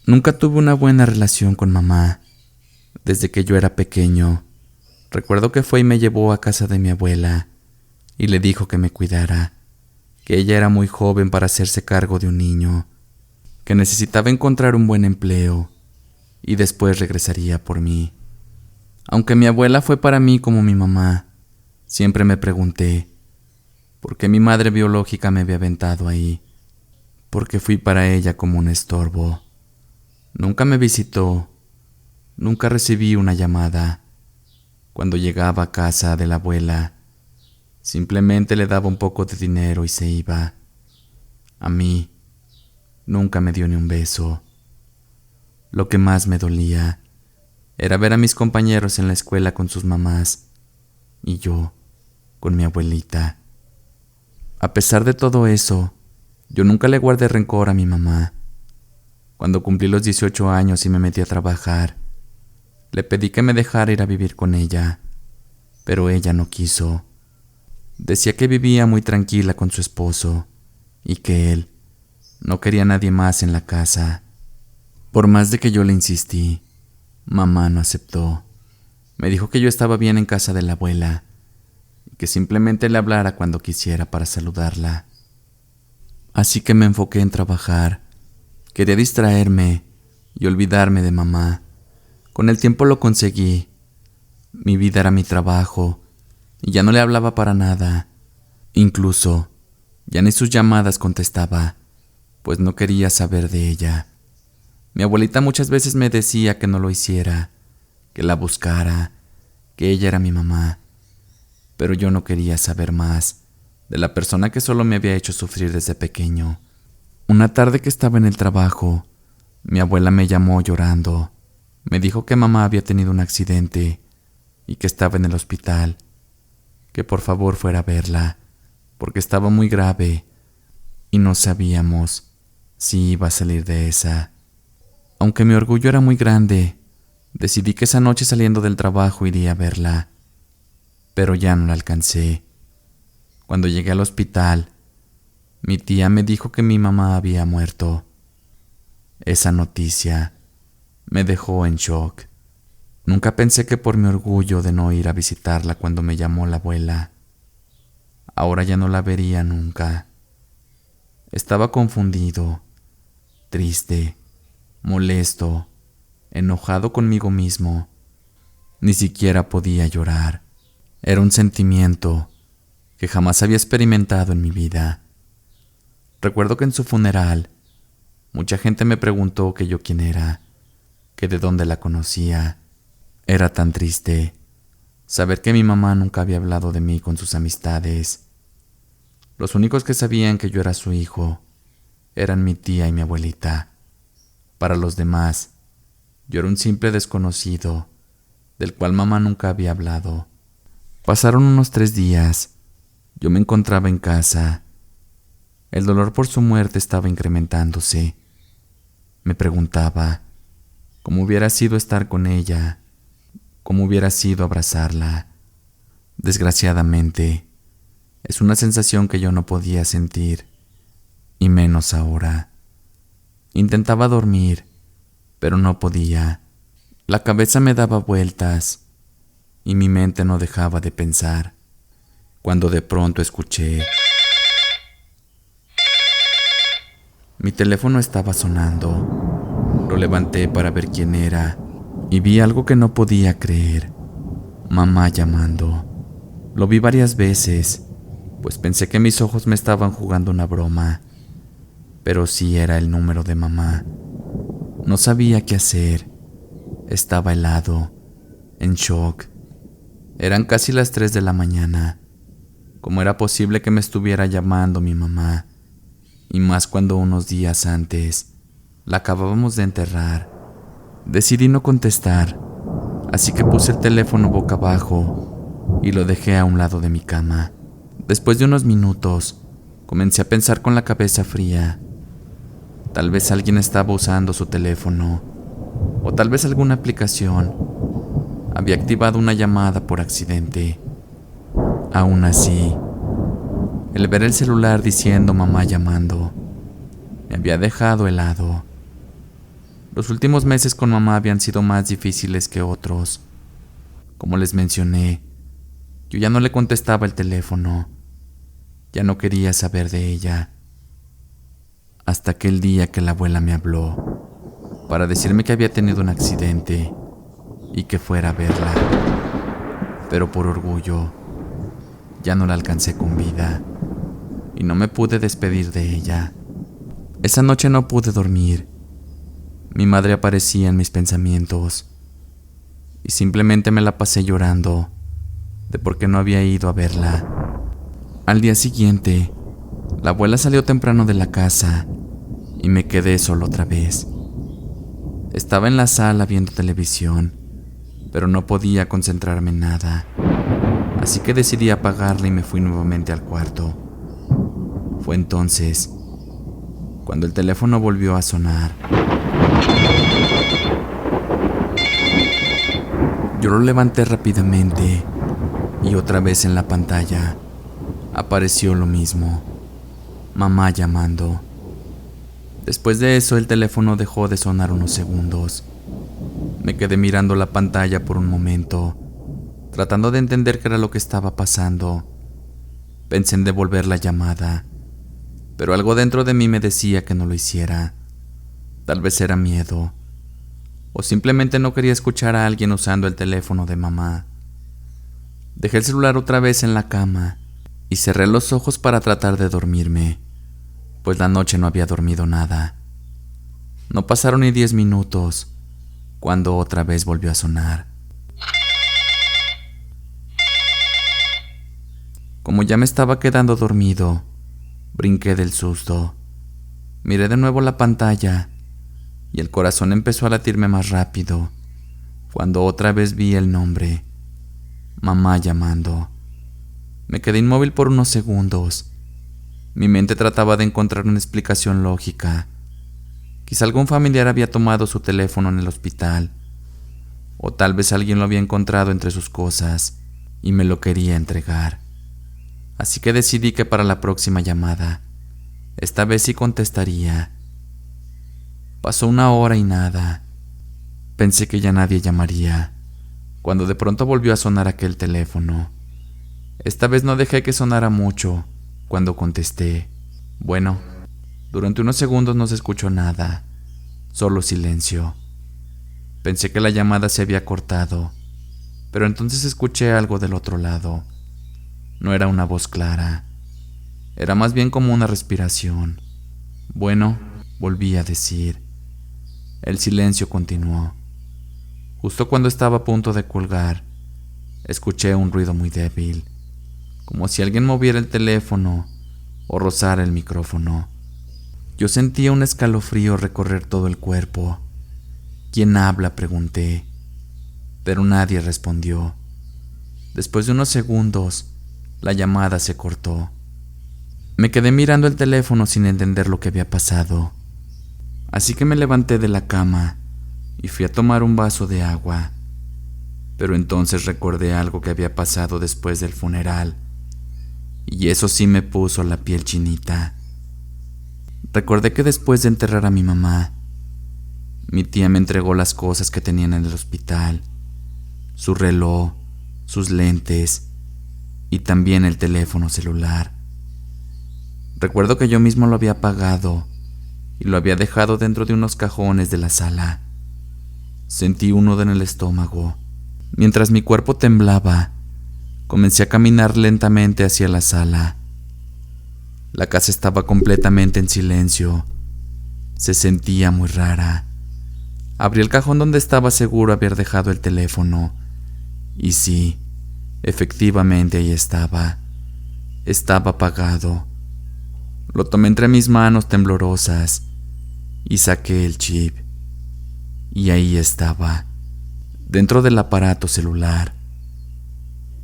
Nunca tuve una buena relación con mamá. Desde que yo era pequeño, recuerdo que fue y me llevó a casa de mi abuela y le dijo que me cuidara, que ella era muy joven para hacerse cargo de un niño, que necesitaba encontrar un buen empleo y después regresaría por mí. Aunque mi abuela fue para mí como mi mamá, siempre me pregunté por qué mi madre biológica me había aventado ahí, porque fui para ella como un estorbo. Nunca me visitó, nunca recibí una llamada. Cuando llegaba a casa de la abuela, simplemente le daba un poco de dinero y se iba. A mí, nunca me dio ni un beso. Lo que más me dolía era ver a mis compañeros en la escuela con sus mamás y yo con mi abuelita. A pesar de todo eso, yo nunca le guardé rencor a mi mamá. Cuando cumplí los 18 años y me metí a trabajar, le pedí que me dejara ir a vivir con ella, pero ella no quiso. Decía que vivía muy tranquila con su esposo y que él no quería a nadie más en la casa. Por más de que yo le insistí, mamá no aceptó. Me dijo que yo estaba bien en casa de la abuela y que simplemente le hablara cuando quisiera para saludarla. Así que me enfoqué en trabajar. Quería distraerme y olvidarme de mamá. Con el tiempo lo conseguí. Mi vida era mi trabajo y ya no le hablaba para nada. Incluso ya ni sus llamadas contestaba, pues no quería saber de ella. Mi abuelita muchas veces me decía que no lo hiciera, que la buscara, que ella era mi mamá, pero yo no quería saber más de la persona que solo me había hecho sufrir desde pequeño. Una tarde que estaba en el trabajo, mi abuela me llamó llorando. Me dijo que mamá había tenido un accidente y que estaba en el hospital, que por favor fuera a verla, porque estaba muy grave y no sabíamos si iba a salir de esa. Aunque mi orgullo era muy grande, decidí que esa noche saliendo del trabajo iría a verla, pero ya no la alcancé. Cuando llegué al hospital, mi tía me dijo que mi mamá había muerto. Esa noticia me dejó en shock. Nunca pensé que por mi orgullo de no ir a visitarla cuando me llamó la abuela, ahora ya no la vería nunca. Estaba confundido, triste, molesto, enojado conmigo mismo. Ni siquiera podía llorar. Era un sentimiento que jamás había experimentado en mi vida. Recuerdo que en su funeral, mucha gente me preguntó que yo quién era, que de dónde la conocía. Era tan triste saber que mi mamá nunca había hablado de mí con sus amistades. Los únicos que sabían que yo era su hijo eran mi tía y mi abuelita. Para los demás, yo era un simple desconocido, del cual mamá nunca había hablado. Pasaron unos 3 días. Yo me encontraba en casa. El dolor por su muerte estaba incrementándose. Me preguntaba cómo hubiera sido estar con ella, cómo hubiera sido abrazarla. Desgraciadamente, es una sensación que yo no podía sentir, y menos ahora. Intentaba dormir, pero no podía. La cabeza me daba vueltas y mi mente no dejaba de pensar, cuando de pronto escuché. Mi teléfono estaba sonando. Lo levanté para ver quién era y vi algo que no podía creer. Mamá llamando. Lo vi varias veces, pues pensé que mis ojos me estaban jugando una broma, pero sí era el número de mamá. No sabía qué hacer. Estaba helado, en shock. Eran casi las 3 de la mañana. ¿Cómo era posible que me estuviera llamando mi mamá? Y más cuando unos días antes la acabábamos de enterrar. Decidí no contestar, así que puse el teléfono boca abajo y lo dejé a un lado de mi cama. Después de unos minutos, comencé a pensar con la cabeza fría. Tal vez alguien estaba usando su teléfono, o tal vez alguna aplicación había activado una llamada por accidente. Aún así, el ver el celular diciendo mamá llamando me había dejado helado. Los últimos meses con mamá habían sido más difíciles que otros. Como les mencioné, yo ya no le contestaba el teléfono. Ya no quería saber de ella. Hasta aquel día que la abuela me habló para decirme que había tenido un accidente y que fuera a verla. Pero por orgullo, ya no la alcancé con vida y no me pude despedir de ella. Esa noche no pude dormir. Mi madre aparecía en mis pensamientos y simplemente me la pasé llorando de por qué no había ido a verla. Al día siguiente, la abuela salió temprano de la casa y me quedé solo otra vez. Estaba en la sala viendo televisión, pero no podía concentrarme en nada. Así que decidí apagarla y me fui nuevamente al cuarto. Fue entonces cuando el teléfono volvió a sonar. Yo lo levanté rápidamente y otra vez en la pantalla apareció lo mismo: mamá llamando. Después de eso, el teléfono dejó de sonar unos segundos. Me quedé mirando la pantalla por un momento, tratando de entender qué era lo que estaba pasando. Pensé en devolver la llamada, pero algo dentro de mí me decía que no lo hiciera. Tal vez era miedo, o simplemente no quería escuchar a alguien usando el teléfono de mamá. Dejé el celular otra vez en la cama y cerré los ojos para tratar de dormirme, pues la noche no había dormido nada. No pasaron ni 10 minutos cuando otra vez volvió a sonar. Como ya me estaba quedando dormido, brinqué del susto. Miré de nuevo la pantalla y el corazón empezó a latirme más rápido cuando otra vez vi el nombre: mamá llamando. Me quedé inmóvil por unos segundos. Mi mente trataba de encontrar una explicación lógica. Quizá algún familiar había tomado su teléfono en el hospital, o tal vez alguien lo había encontrado entre sus cosas y me lo quería entregar. Así que decidí que para la próxima llamada, esta vez sí contestaría. Pasó una hora y nada. Pensé que ya nadie llamaría, cuando de pronto volvió a sonar aquel teléfono. Esta vez no dejé que sonara mucho. Cuando contesté, bueno, durante unos segundos no se escuchó nada, solo silencio. Pensé que la llamada se había cortado, pero entonces escuché algo del otro lado. No era una voz clara, era más bien como una respiración. Bueno, volví a decir. El silencio continuó. Justo cuando estaba a punto de colgar, escuché un ruido muy débil, como si alguien moviera el teléfono o rozara el micrófono. Yo sentía un escalofrío recorrer todo el cuerpo. ¿Quién habla?, pregunté, pero nadie respondió. Después de unos segundos, la llamada se cortó. Me quedé mirando el teléfono sin entender lo que había pasado. Así que me levanté de la cama y fui a tomar un vaso de agua. Pero entonces recordé algo que había pasado después del funeral, y eso sí me puso la piel chinita. Recordé que después de enterrar a mi mamá, mi tía me entregó las cosas que tenían en el hospital: su reloj, sus lentes y también el teléfono celular. Recuerdo que yo mismo lo había apagado y lo había dejado dentro de unos cajones de la sala. Sentí un nudo en el estómago. Mientras mi cuerpo temblaba, comencé a caminar lentamente hacia la sala. La casa estaba completamente en silencio. Se sentía muy rara. Abrí el cajón donde estaba seguro haber dejado el teléfono. Y sí, efectivamente ahí estaba. Estaba apagado. Lo tomé entre mis manos temblorosas y saqué el chip. Y ahí estaba, dentro del aparato celular.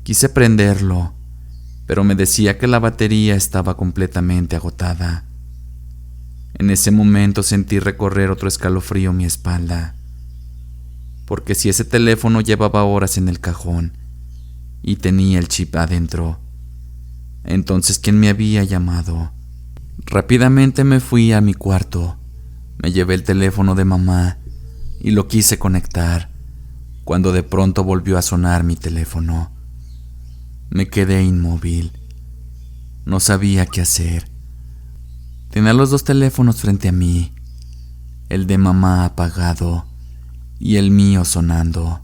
Quise prenderlo, pero me decía que la batería estaba completamente agotada. En ese momento sentí recorrer otro escalofrío mi espalda, porque si ese teléfono llevaba horas en el cajón y tenía el chip adentro, entonces ¿quién me había llamado? Rápidamente me fui a mi cuarto, me llevé el teléfono de mamá y lo quise conectar cuando de pronto volvió a sonar mi teléfono. Me quedé inmóvil. No sabía qué hacer. Tenía los dos teléfonos frente a mí, el de mamá apagado y el mío sonando.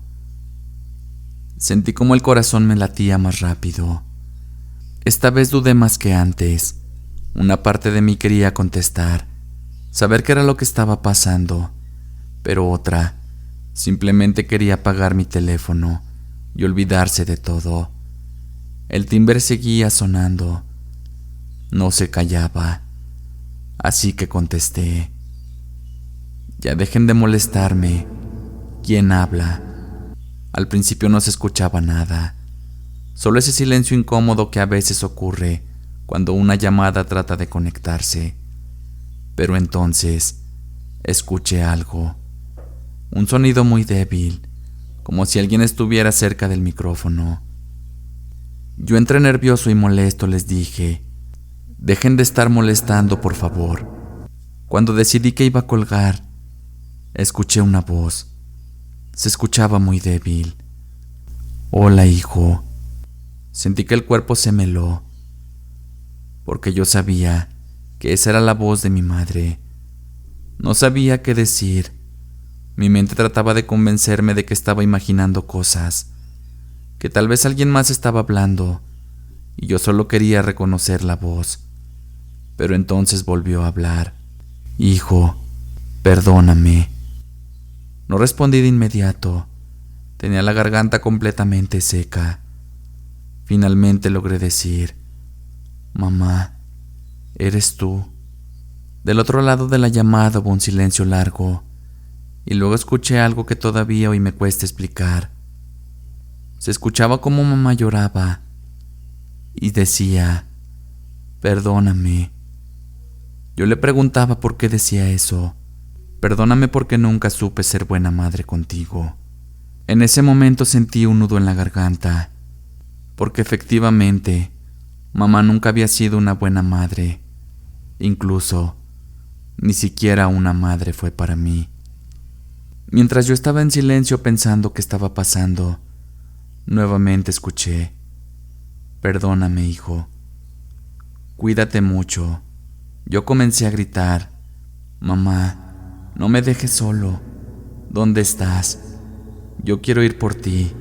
Sentí como el corazón me latía más rápido. Esta vez dudé más que antes. Una parte de mí quería contestar, saber qué era lo que estaba pasando, pero otra simplemente quería apagar mi teléfono y olvidarse de todo. El timbre seguía sonando. No se callaba, así que contesté. Ya dejen de molestarme. ¿Quién habla? Al principio no se escuchaba nada, solo ese silencio incómodo que a veces ocurre cuando una llamada trata de conectarse. Pero entonces escuché algo, un sonido muy débil, como si alguien estuviera cerca del micrófono. Yo entre nervioso y molesto les dije: dejen de estar molestando, por favor. Cuando decidí que iba a colgar, escuché una voz. Se escuchaba muy débil. Hola, hijo. Sentí que el cuerpo se me heló, porque yo sabía que esa era la voz de mi madre. No sabía qué decir. Mi mente trataba de convencerme de que estaba imaginando cosas, que tal vez alguien más estaba hablando, y yo solo quería reconocer la voz. Pero entonces volvió a hablar. Hijo, perdóname. No respondí de inmediato. Tenía la garganta completamente seca. Finalmente logré decir: mamá, ¿eres tú? Del otro lado de la llamada hubo un silencio largo, y luego escuché algo que todavía hoy me cuesta explicar. Se escuchaba como mamá lloraba y decía: perdóname. Yo le preguntaba por qué decía eso. Perdóname porque nunca supe ser buena madre contigo. En ese momento sentí un nudo en la garganta, porque efectivamente, mamá nunca había sido una buena madre. Incluso, ni siquiera una madre fue para mí. Mientras yo estaba en silencio pensando qué estaba pasando, nuevamente escuché: perdóname, hijo. Cuídate mucho. Yo comencé a gritar: mamá, no me dejes solo. ¿Dónde estás? Yo quiero ir por ti.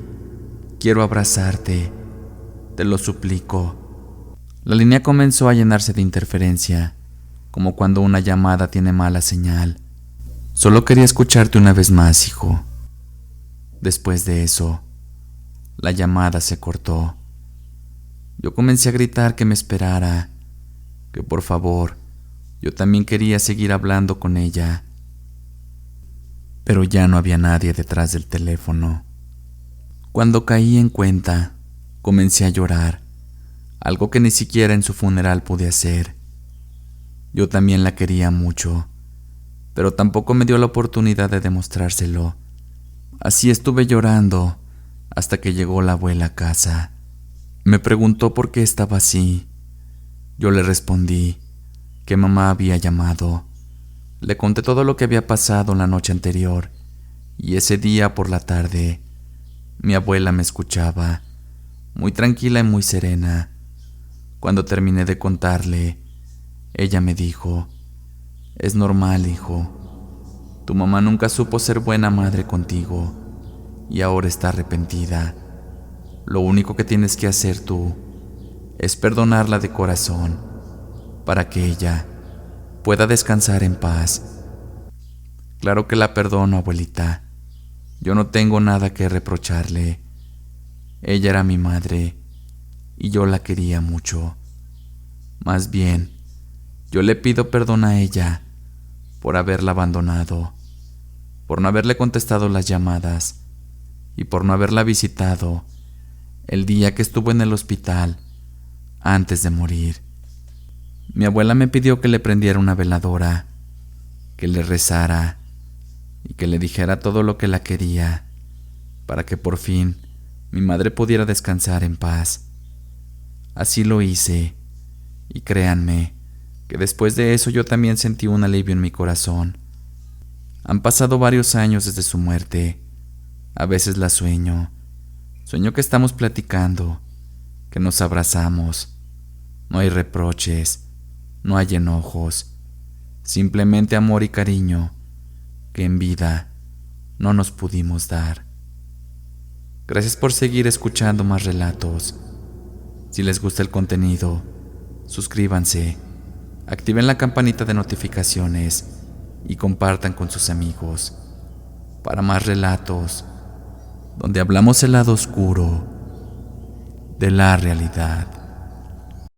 Quiero abrazarte. Te lo suplico. La línea comenzó a llenarse de interferencia, como cuando una llamada tiene mala señal. Solo quería escucharte una vez más, hijo. Después de eso, la llamada se cortó. Yo comencé a gritar que me esperara, que por favor, yo también quería seguir hablando con ella. Pero ya no había nadie detrás del teléfono. Cuando caí en cuenta, comencé a llorar, algo que ni siquiera en su funeral pude hacer. Yo también la quería mucho, pero tampoco me dio la oportunidad de demostrárselo. Así estuve llorando hasta que llegó la abuela a casa. Me preguntó por qué estaba así. Yo le respondí que mamá había llamado. Le conté todo lo que había pasado la noche anterior, y ese día por la tarde, mi abuela me escuchaba, muy tranquila y muy serena. Cuando terminé de contarle, ella me dijo: es normal, hijo. Tu mamá nunca supo ser buena madre contigo, y ahora está arrepentida. Lo único que tienes que hacer tú es perdonarla de corazón, para que ella pueda descansar en paz. Claro que la perdono, abuelita. Yo no tengo nada que reprocharle. Ella era mi madre y yo la quería mucho. Más bien, yo le pido perdón a ella por haberla abandonado, por no haberle contestado las llamadas y por no haberla visitado el día que estuvo en el hospital antes de morir. Mi abuela me pidió que le prendiera una veladora, que le rezara y que le dijera todo lo que la quería, para que por fin mi madre pudiera descansar en paz. Así lo hice, y créanme que después de eso yo también sentí un alivio en mi corazón. Han pasado varios años desde su muerte. A veces la sueño. Sueño que estamos platicando, que nos abrazamos. No hay reproches, no hay enojos, simplemente amor y cariño que en vida no nos pudimos dar. Gracias por seguir escuchando más relatos. Si les gusta el contenido, suscríbanse, activen la campanita de notificaciones y compartan con sus amigos para más relatos donde hablamos el lado oscuro de la realidad.